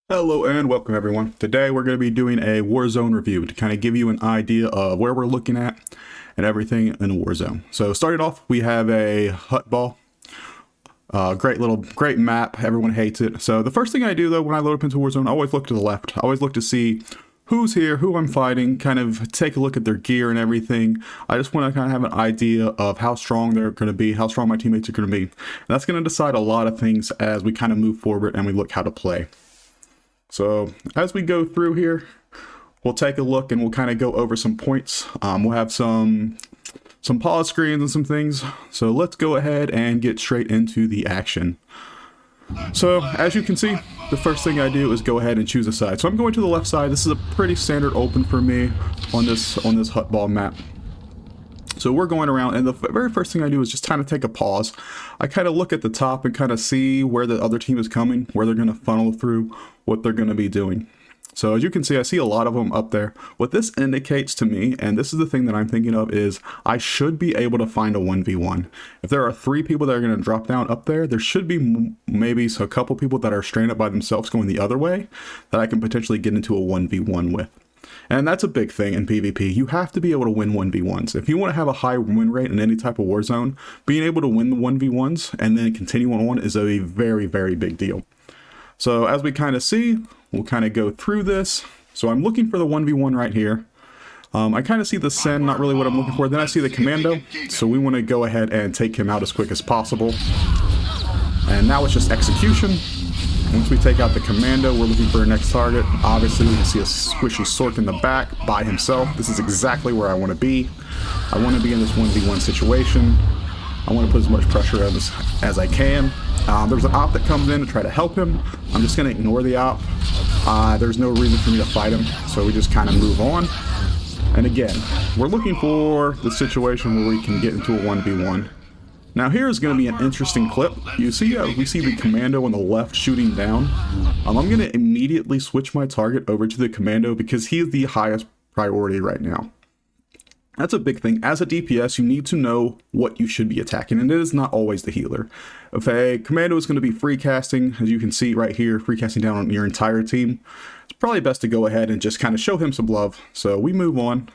Hello and welcome everyone. Today we're going to be doing a Warzone review to kind of give you an idea of where we're looking at and everything in Warzone. So starting off, we have a hut ball. Great map. Everyone hates it. So the first thing I do though when I load up into Warzone, I always look to the left. I always look to see who's here, who I'm fighting, kind of take a look at their gear and everything. I just want to kind of have an idea of how strong they're going to be, how strong my teammates are going to be. And that's going to decide a lot of things as we kind of move forward and we look how to play. So as we go through here, we'll take a look and we'll kind of go over some points. We'll have some pause screens and some things. So let's go ahead and get straight into the action. So as you can see, the first thing I do is go ahead and choose a side. So I'm going to the left side. This is a pretty standard open for me on this hut ball map. So we're going around, and the very first thing I do is just kind of take a pause. I kind of look at the top and kind of see where the other team is coming, where they're going to funnel through, what they're going to be doing. So as you can see, I see a lot of them up there. What this indicates to me, and this is the thing that I'm thinking of, is I should be able to find a 1v1. If there are 3 people that are going to drop down up there, there should be maybe a couple people that are stranded by themselves going the other way that I can potentially get into a 1v1 with. And that's a big thing in PvP. You have to be able to win 1v1s. If you want to have a high win rate in any type of Warzone, being able to win the 1v1s and then continue on is a very, very big deal. So as we kind of see, we'll kind of go through this. So I'm looking for the 1v1 right here. I kind of see the Sen, not really what I'm looking for. Then I see the Commando. So we want to go ahead and take him out as quick as possible. And now it's just execution. Once we take out the Commando, we're looking for our next target. Obviously, we can see a squishy Sork in the back by himself. This is exactly where I want to be. I want to be in this 1v1 situation. I want to put as much pressure as I can. There's an op that comes in to try to help him. I'm just going to ignore the op. There's no reason for me to fight him, so we just kind of move on. And again, we're looking for the situation where we can get into a 1v1. Now here is going to be an interesting clip. You see, we see the Commando on the left shooting down. I'm going to immediately switch my target over to the Commando because he is the highest priority right now. That's a big thing. As a DPS, you need to know what you should be attacking, and it is not always the healer. If a Commando is going to be free casting, as you can see right here, free casting down on your entire team, it's probably best to go ahead and just kind of show him some love. So we move on,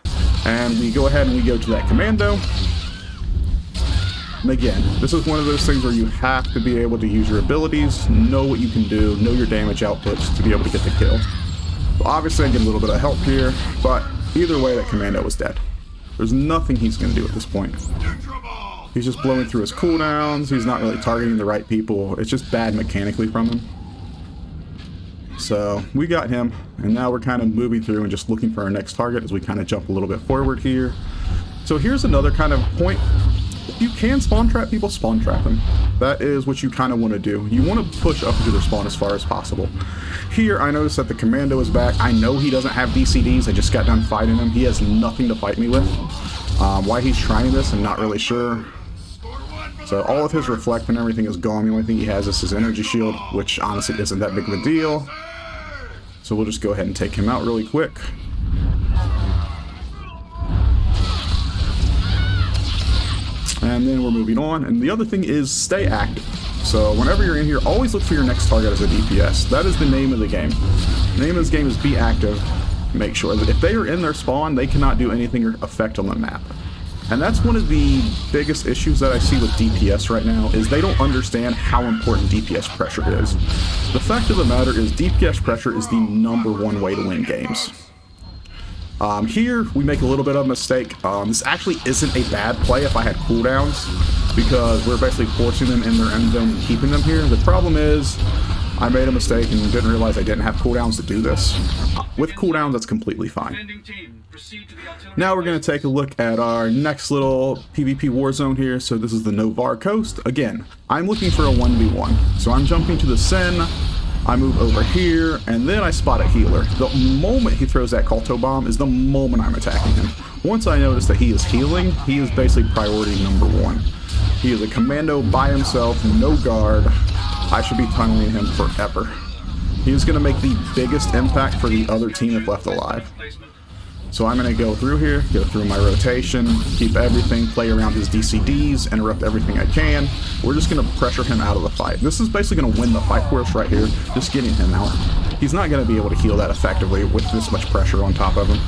and we go ahead and we go to that Commando. And again, this is one of those things where you have to be able to use your abilities, know what you can do, know your damage outputs to be able to get the kill. So obviously I get a little bit of help here, but either way that Commando is dead. There's nothing he's going to do at this point. He's just blowing through his cooldowns, he's not really targeting the right people, it's just bad mechanically from him. So we got him, and now we're kind of moving through and just looking for our next target as we kind of jump a little bit forward here. So here's another kind of point. If you can spawn trap people, spawn trap them. That is what you kind of want to do. You want to push up into their spawn as far as possible. Here, I noticed that the Commando is back. I know he doesn't have DCDs. I just got done fighting him. He has nothing to fight me with. Why he's trying this, I'm not really sure. So all of his reflect and everything is gone. The only thing he has is his energy shield, which honestly isn't that big of a deal. So we'll just go ahead and take him out really quick. And then we're moving on, and the other thing is stay active. So whenever you're in here, always look for your next target as a DPS. That is the name of the game. The name of this game is be active. Make sure that if they are in their spawn, they cannot do anything or effect on the map. And that's one of the biggest issues that I see with DPS right now, is they don't understand how important DPS pressure is. The fact of the matter is DPS pressure is the #1 way to win games. Here, we make a little bit of a mistake. This actually isn't a bad play if I had cooldowns, because we're basically forcing them in their end zone and keeping them here. The problem is, I made a mistake and didn't realize I didn't have cooldowns to do this. With cooldowns, that's completely fine. Now we're going to take a look at our next little PvP Warzone here. So this is the Novar Coast. Again, I'm looking for a 1v1. So I'm jumping to the Sen. I move over here, and then I spot a healer. The moment he throws that Kolto bomb is the moment I'm attacking him. Once I notice that he is healing, he is basically priority #1. He is a Commando by himself, no guard. I should be tunneling him forever. He is going to make the biggest impact for the other team if left alive. So I'm going to go through here, go through my rotation, keep everything, play around his DCDs, interrupt everything I can. We're just going to pressure him out of the fight. This is basically going to win the fight for us right here, just getting him out. he's not going to be able to heal that effectively with this much pressure on top of him.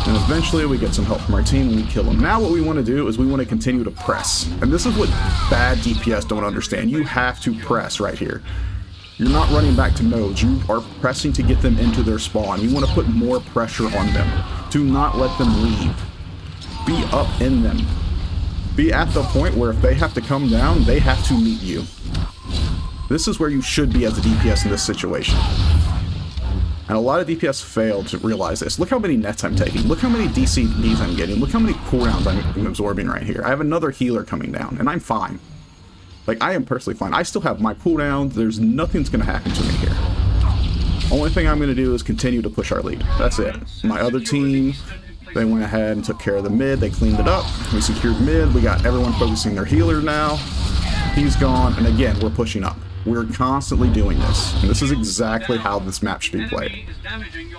And eventually we get some help from our team and we kill him. Now what we want to do is we want to continue to press. And this is what bad DPS don't understand. You have to press right here. You're not running back to nodes. You are pressing to get them into their spawn. You want to put more pressure on them. Do not let them leave. Be up in them. Be at the point where if they have to come down, they have to meet you. This is where you should be as a DPS in this situation. And a lot of DPS fail to realize this. Look how many nets I'm taking. Look how many DCBs I'm getting. Look how many cooldowns I'm absorbing right here. I have another healer coming down, and I'm fine. Like, I am personally fine. I still have my cooldowns. There's nothing's going to happen to me here. Only thing I'm going to do is continue to push our lead. That's it. My other team, they went ahead and took care of the mid. They cleaned it up. We secured mid. We got everyone focusing their healer now. He's gone, and again, we're pushing up. We're constantly doing this, and this is exactly how this map should be played.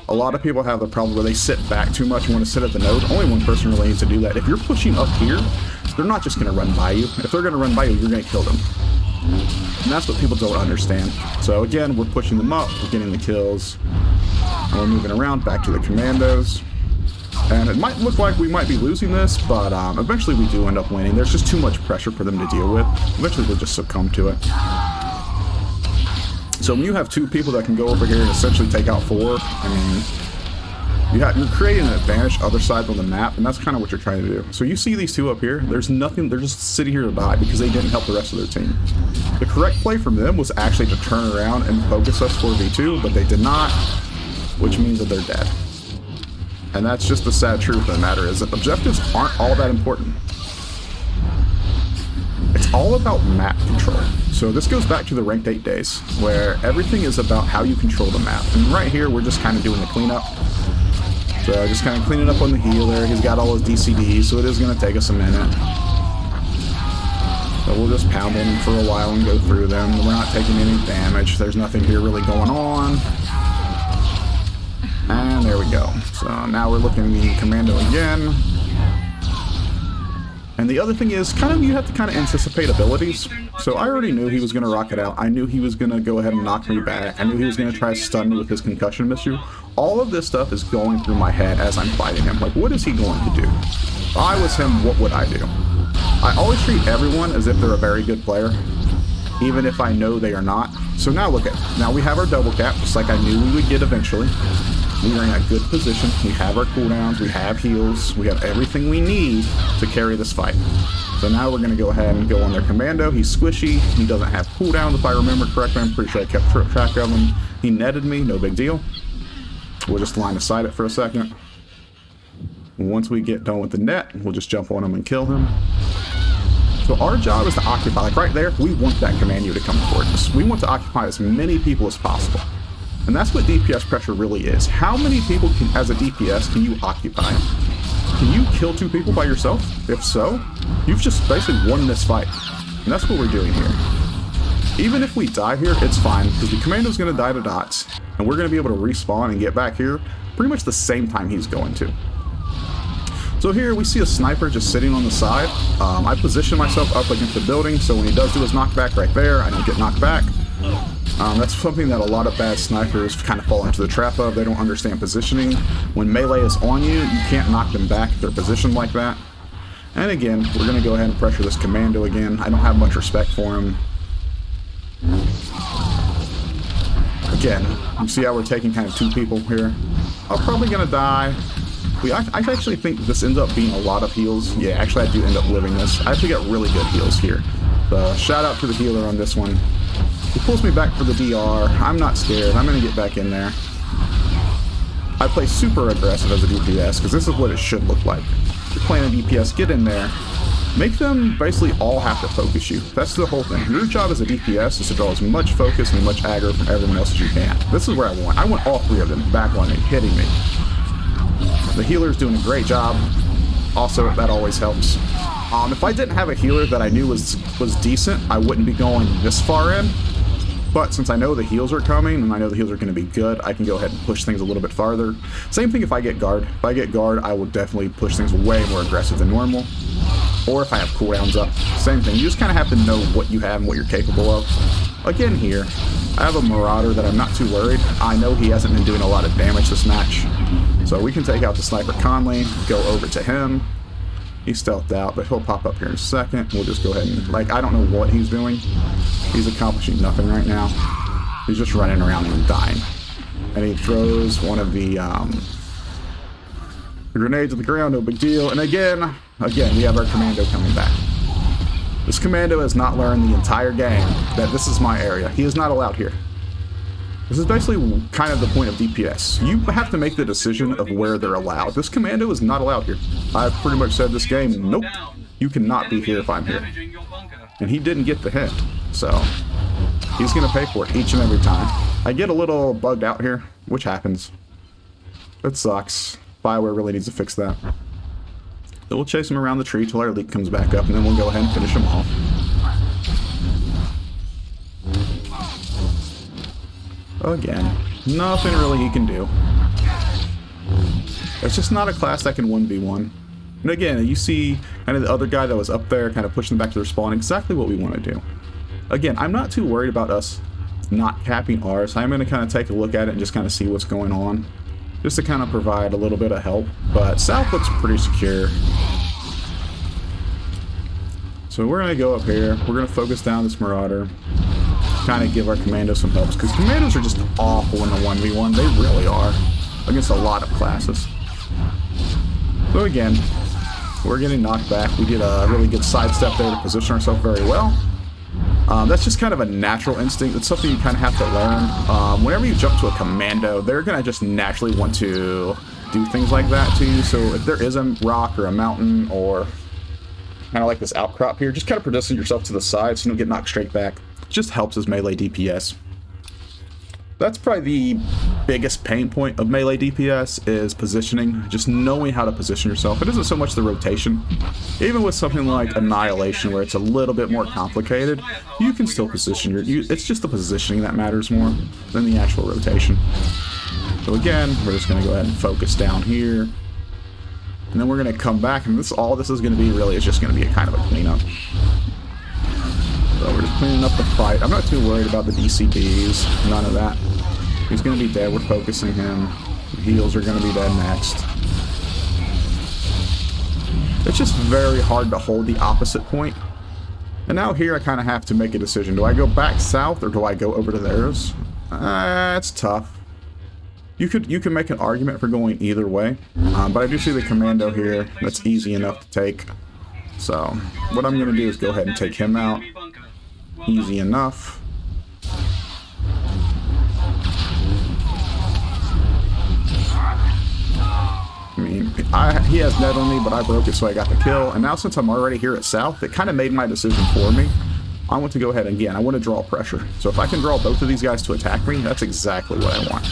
A lot of people have the problem where they sit back too much and want to sit at the node. Only one person really needs to do that. If you're pushing up here, they're not just going to run by you. If they're going to run by you, you're going to kill them. And that's what people don't understand. So again, we're pushing them up, we're getting the kills, and we're moving around back to the commandos. And it might look like we might be losing this, but eventually we do end up winning. There's just too much pressure for them to deal with. Eventually we'll just succumb to it. So when you have two people that can go over here and essentially take out four, I mean, you're creating an advantage other side of the map, and that's kind of what you're trying to do. So you see these two up here, there's nothing, they're just sitting here to die because they didn't help the rest of their team. The correct play from them was actually to turn around and focus us 4v2, but they did not, which means that they're dead. And that's just the sad truth of the matter, is that objectives aren't all that important. It's all about map control. So this goes back to the ranked 8 days, where everything is about how you control the map. And right here, we're just kind of doing the cleanup. So just kind of cleaning up on the healer. He's got all his DCDs, so it is going to take us a minute. So we'll just pound on them for a while and go through them. We're not taking any damage. There's nothing here really going on. And there we go. So now we're looking at the commando again. And the other thing is, you have to kind of anticipate abilities. So I already knew he was going to rock it out. I knew he was going to go ahead and knock me back. I knew he was going to try to stun me with his concussion issue. All of this stuff is going through my head as I'm fighting him. Like, what is he going to do? If I was him, what would I do? I always treat everyone as if they're a very good player, even if I know they are not. So now look at it. Now we have our double cap, just like I knew we would get eventually. We are in a good position. We have our cooldowns, we have heals, we have everything we need to carry this fight. So now we're going to go ahead and go on their commando. He's squishy. He doesn't have cooldowns, if I remember correctly. I'm pretty sure I kept track of him. He netted me, no big deal. We'll just line aside it for a second. Once we get done with the net, we'll just jump on him and kill him. So our job is to occupy, like right there, we want that commando to come towards us. We want to occupy as many people as possible. And that's what DPS pressure really is. How many people as a DPS can you occupy? Can you kill 2 people by yourself? If so, you've just basically won this fight. And that's what we're doing here. Even if we die here, it's fine, because the commando's going to die to dots, and we're going to be able to respawn and get back here pretty much the same time he's going to. So here we see a sniper just sitting on the side. I position myself up against the building, so when he does do his knockback right there, I don't get knocked back. That's something that a lot of bad snipers kind of fall into the trap of. They don't understand positioning. When melee is on you, you can't knock them back if they're positioned like that. And again, we're going to go ahead and pressure this commando again. I don't have much respect for him. Again, you see how we're taking kind of 2 people here. I'm probably going to die. I actually think this ends up being a lot of heals. Yeah, actually I do end up living this. I actually got really good heals here. So shout out to the healer on this one. He pulls me back for the DR. I'm not scared. I'm going to get back in there. I play super aggressive as a DPS because this is what it should look like. You're playing a DPS, get in there. Make them basically all have to focus you. That's the whole thing. Your job as a DPS is to draw as much focus and as much aggro from everyone else as you can. This is where I want. I want all 3 of them back on me, hitting me. The healer's doing a great job. Also, that always helps. If I didn't have a healer that I knew was decent, I wouldn't be going this far in. But since I know the heals are coming, and I know the heals are going to be good, I can go ahead and push things a little bit farther. Same thing if I get guard. If I get guard, I will definitely push things way more aggressive than normal. Or if I have cooldowns up, same thing. You just kind of have to know what you have and what you're capable of. Again here, I have a Marauder that I'm not too worried. I know he hasn't been doing a lot of damage this match. So we can take out the Sniper Conley, go over to him. He's stealthed out, but he'll pop up here in a second. We'll just go ahead and, like, I don't know what he's doing. He's accomplishing nothing right now. He's just running around and dying. And he throws one of the grenades at the ground, no big deal. And again, we have our commando coming back. This commando has not learned the entire game that this is my area. He is not allowed here. This is basically kind of the point of DPS. You have to make the decision of where they're allowed. This commando is not allowed here. I've pretty much said this game, nope, you cannot be here if I'm here. And he didn't get the hint, so he's going to pay for it each and every time. I get a little bugged out here, which happens. It sucks. BioWare really needs to fix that. So we'll chase him around the tree till our leak comes back up, and then we'll go ahead and finish him off. Again, nothing really he can do. It's just not a class that can 1v1. And again, you see kind of the other guy that was up there kind of pushing them back to their spawn, exactly what we want to do. Again, I'm not too worried about us not capping ours. I'm going to kind of take a look at it and just kind of see what's going on, just to kind of provide a little bit of help. But South looks pretty secure. So we're going to go up here. We're going to focus down this Marauder. Kind of give our commandos some helps, because commandos are just awful in the 1v1. They really are, against a lot of classes. So again, we're getting knocked back. We did a really good sidestep there to position ourselves very well. That's just kind of a natural instinct. It's something you kind of have to learn. Whenever you jump to a commando, they're going to just naturally want to do things like that to you. So if there is a rock or a mountain or kind of like this outcrop here, just kind of position yourself to the side so you don't get knocked straight back. Just helps as melee DPS. That's probably the biggest pain point of melee DPS is positioning, just knowing how to position yourself. It isn't so much the rotation. Even with something like Annihilation, where it's a little bit more complicated, you can still position it's just the positioning that matters more than the actual rotation. So again, we're just going to go ahead and focus down here, and then we're going to come back, and all this is going to be really is just going to be a kind of a cleanup. So we're just cleaning up the fight. I'm not too worried about the DCBs. None of that. He's going to be dead. We're focusing him. The heals are going to be dead next. It's just very hard to hold the opposite point. And now here I kind of have to make a decision. Do I go back south or do I go over to theirs? It's tough. You can make an argument for going either way. But I do see the commando here. That's easy enough to take. So what I'm going to do is go ahead and take him out. Easy enough. I mean, he has net on me, but I broke it, so I got the kill. And now since I'm already here at South, it kind of made my decision for me. I want to go ahead and, again, I want to draw pressure. So if I can draw both of these guys to attack me, that's exactly what I want.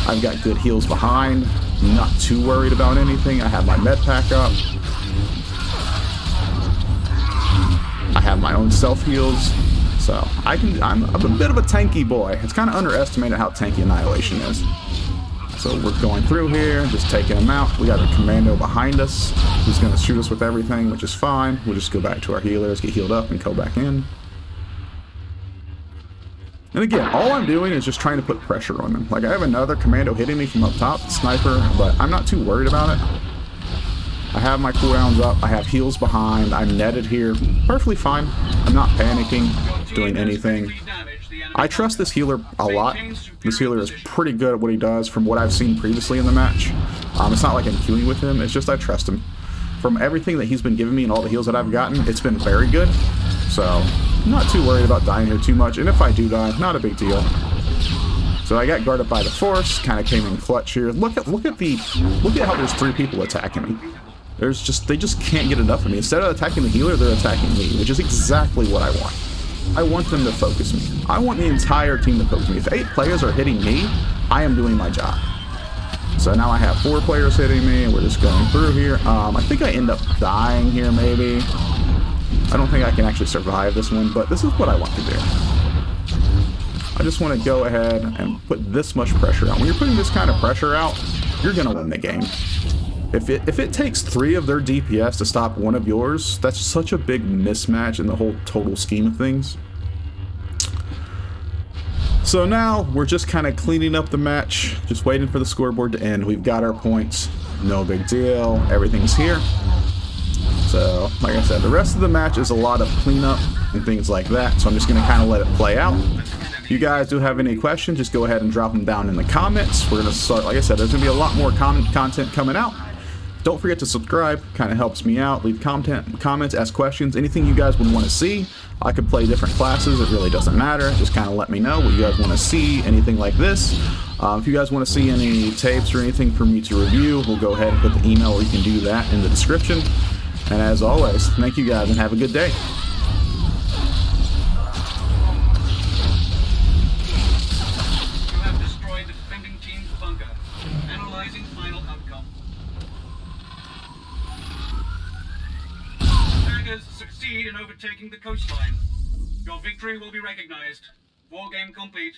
I've got good heals behind. I'm not too worried about anything. I have my med pack up. I have my own self-heals, so I'm a bit of a tanky boy. It's kind of underestimated how tanky Annihilation is. So we're going through here, just taking him out. We got a commando behind us who's going to shoot us with everything, which is fine. We'll just go back to our healers, get healed up, and go back in. And again, all I'm doing is just trying to put pressure on them. Like, I have another commando hitting me from up top, sniper, but I'm not too worried about it. I have my cooldowns up, I have heals behind, I'm netted here, perfectly fine. I'm not panicking, doing anything. I trust this healer a lot. This healer is pretty good at what he does from what I've seen previously in the match. It's not like I'm queuing with him, it's just I trust him. From everything that he's been giving me and all the heals that I've gotten, it's been very good. So, I'm not too worried about dying here too much, and if I do die, not a big deal. So I got guarded by the Force, kind of came in clutch here. Look at how there's 3 people attacking me. They just can't get enough of me. Instead of attacking the healer, they're attacking me, which is exactly what I want. I want them to focus me. I want the entire team to focus me. If 8 players are hitting me, I am doing my job. So now I have 4 players hitting me, and we're just going through here. I think I end up dying here, maybe. I don't think I can actually survive this one, but this is what I want to do. I just want to go ahead and put this much pressure out. When you're putting this kind of pressure out, you're going to win the game. If it takes 3 of their DPS to stop 1 of yours, that's such a big mismatch in the whole total scheme of things. So now we're just kind of cleaning up the match, just waiting for the scoreboard to end. We've got our points, no big deal, everything's here. So like I said, the rest of the match is a lot of cleanup and things like that, so I'm just going to kind of let it play out. If you guys do have any questions, just go ahead and drop them down in the comments. We're going to start, like I said, there's going to be a lot more content coming out. Don't forget to subscribe, kind of helps me out. Leave comments, ask questions, anything you guys would want to see. I could play different classes, it really doesn't matter. Just kind of let me know what you guys want to see, anything like this. If you guys want to see any tapes or anything for me to review, we'll go ahead and put the email where you can do that in the description. And as always, thank you guys and have a good day. You have destroyed the defending team's bunker. Analyzing final outcome. Attackers succeed in overtaking the coastline. Your victory will be recognized. War game complete.